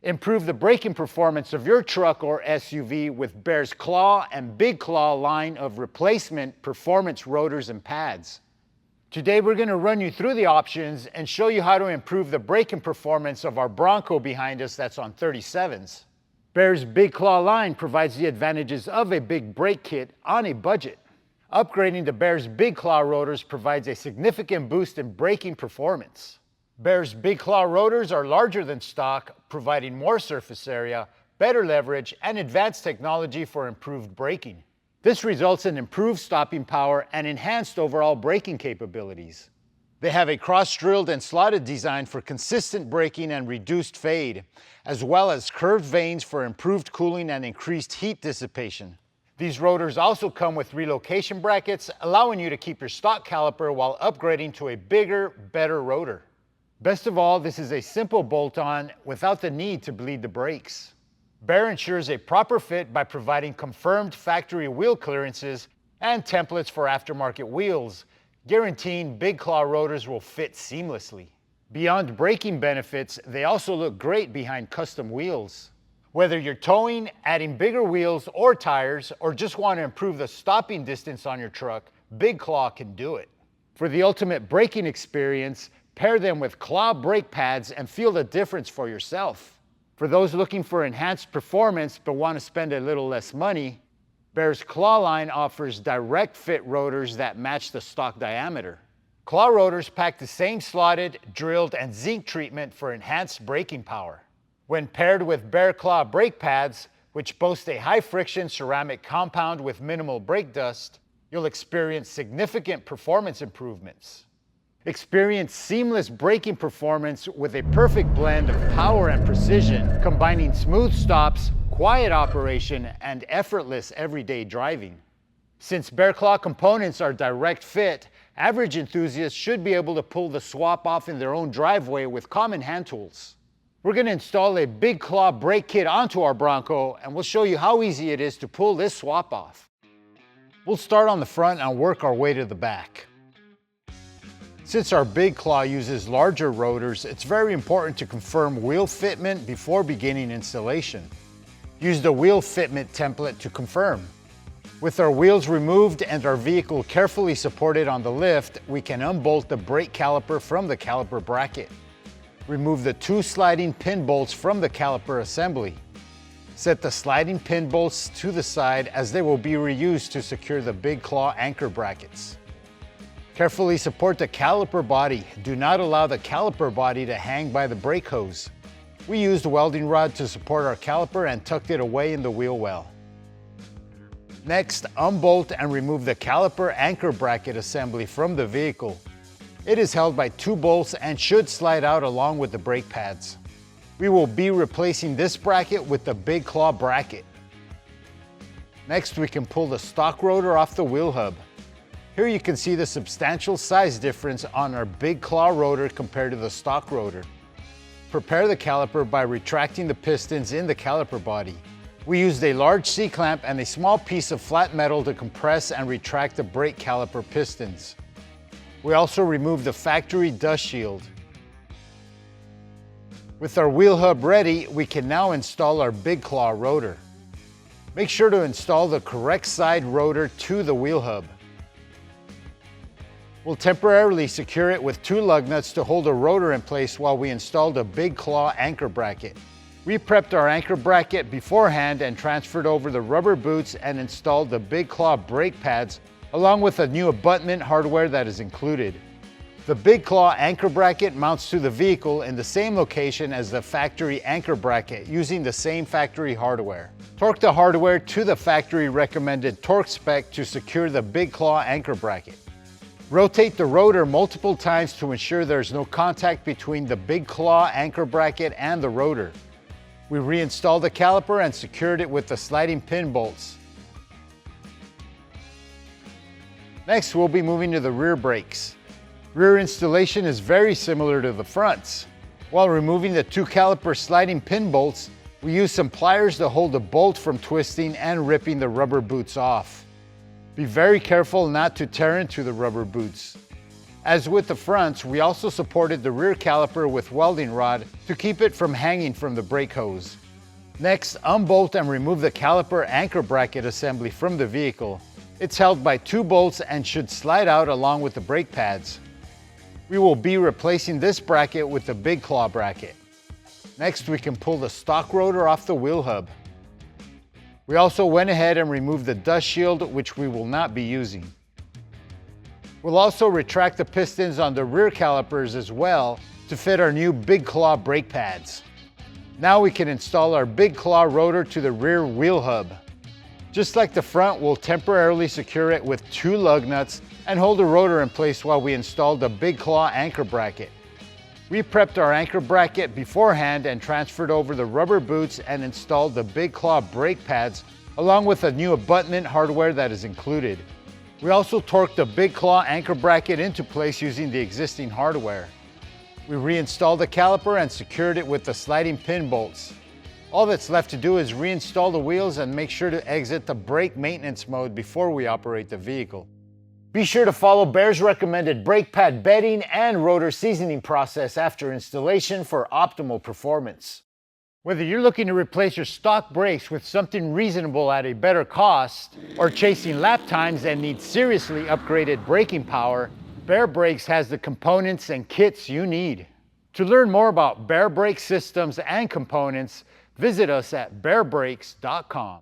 Improve the braking performance of your truck or SUV with Baer's Claw and Big Claw line of replacement performance rotors and pads. Today we're going to run you through the options and show you how to improve the braking performance of our Bronco behind us that's on 37s. Baer's Big Claw line provides the advantages of a big brake kit on a budget. Upgrading to Baer's Big Claw rotors provides a significant boost in braking performance. Baer's Big Claw rotors are larger than stock, providing more surface area, better leverage, and advanced technology for improved braking. This results in improved stopping power and enhanced overall braking capabilities. They have a cross-drilled and slotted design for consistent braking and reduced fade, as well as curved vanes for improved cooling and increased heat dissipation. These rotors also come with relocation brackets, allowing you to keep your stock caliper while upgrading to a bigger, better rotor. Best of all, this is a simple bolt-on without the need to bleed the brakes. Baer ensures a proper fit by providing confirmed factory wheel clearances and templates for aftermarket wheels, guaranteeing Big Claw rotors will fit seamlessly. Beyond braking benefits, they also look great behind custom wheels. Whether you're towing, adding bigger wheels or tires, or just want to improve the stopping distance on your truck, Big Claw can do it. For the ultimate braking experience, pair them with Claw brake pads and feel the difference for yourself. For those looking for enhanced performance but want to spend a little less money, Baer's Claw line offers direct fit rotors that match the stock diameter. Claw rotors pack the same slotted, drilled, and zinc treatment for enhanced braking power. When paired with Baer Claw brake pads, which boast a high-friction ceramic compound with minimal brake dust, you'll experience significant performance improvements. Experience seamless braking performance with a perfect blend of power and precision, combining smooth stops, quiet operation, and effortless everyday driving. Since Baer Claw components are direct fit, average enthusiasts should be able to pull the swap off in their own driveway with common hand tools. We're going to install a Big Claw brake kit onto our Bronco, and we'll show you how easy it is to pull this swap off. We'll start on the front and work our way to the back. Since our Big Claw uses larger rotors, it's very important to confirm wheel fitment before beginning installation. Use the wheel fitment template to confirm. With our wheels removed and our vehicle carefully supported on the lift, we can unbolt the brake caliper from the caliper bracket. Remove the two sliding pin bolts from the caliper assembly. Set the sliding pin bolts to the side as they will be reused to secure the Big Claw anchor brackets. Carefully support the caliper body. Do not allow the caliper body to hang by the brake hose. We used a welding rod to support our caliper and tucked it away in the wheel well. Next, unbolt and remove the caliper anchor bracket assembly from the vehicle. It is held by two bolts and should slide out along with the brake pads. We will be replacing this bracket with the Big Claw bracket. Next, we can pull the stock rotor off the wheel hub. Here you can see the substantial size difference on our Big Claw rotor compared to the stock rotor. Prepare the caliper by retracting the pistons in the caliper body. We used a large C-clamp and a small piece of flat metal to compress and retract the brake caliper pistons. We also removed the factory dust shield. With our wheel hub ready, we can now install our Big Claw rotor. Make sure to install the correct side rotor to the wheel hub. We'll temporarily secure it with two lug nuts to hold a rotor in place while we installed a Big Claw anchor bracket. We prepped our anchor bracket beforehand and transferred over the rubber boots and installed the Big Claw brake pads along with a new abutment hardware that is included. The Big Claw anchor bracket mounts to the vehicle in the same location as the factory anchor bracket using the same factory hardware. Torque the hardware to the factory recommended torque spec to secure the Big Claw anchor bracket. Rotate the rotor multiple times to ensure there's no contact between the Big Claw anchor bracket and the rotor. We reinstalled the caliper and secured it with the sliding pin bolts. Next, we'll be moving to the rear brakes. Rear installation is very similar to the fronts. While removing the two caliper sliding pin bolts, we used some pliers to hold the bolt from twisting and ripping the rubber boots off. Be very careful not to tear into the rubber boots. As with the fronts, we also supported the rear caliper with welding rod to keep it from hanging from the brake hose. Next, unbolt and remove the caliper anchor bracket assembly from the vehicle. It's held by 2 bolts and should slide out along with the brake pads. We will be replacing this bracket with the big claw bracket. Next, we can pull the stock rotor off the wheel hub. We also went ahead and removed the dust shield, which we will not be using. We'll also retract the pistons on the rear calipers as well to fit our new big claw brake pads. Now we can install our big claw rotor to the rear wheel hub. Just like the front, we'll temporarily secure it with 2 lug nuts and hold the rotor in place while we install the big claw anchor bracket. We prepped our anchor bracket beforehand and transferred over the rubber boots and installed the big claw brake pads along with a new abutment hardware that is included. We also torqued the big claw anchor bracket into place using the existing hardware. We reinstalled the caliper and secured it with the sliding pin bolts. All that's left to do is reinstall the wheels and make sure to exit the brake maintenance mode before we operate the vehicle. Be sure to follow Baer's recommended brake pad bedding and rotor seasoning process after installation for optimal performance. Whether you're looking to replace your stock brakes with something reasonable at a better cost, or chasing lap times and need seriously upgraded braking power, Baer Brakes has the components and kits you need. To learn more about Baer brake systems and components, visit us at baerbrakes.com.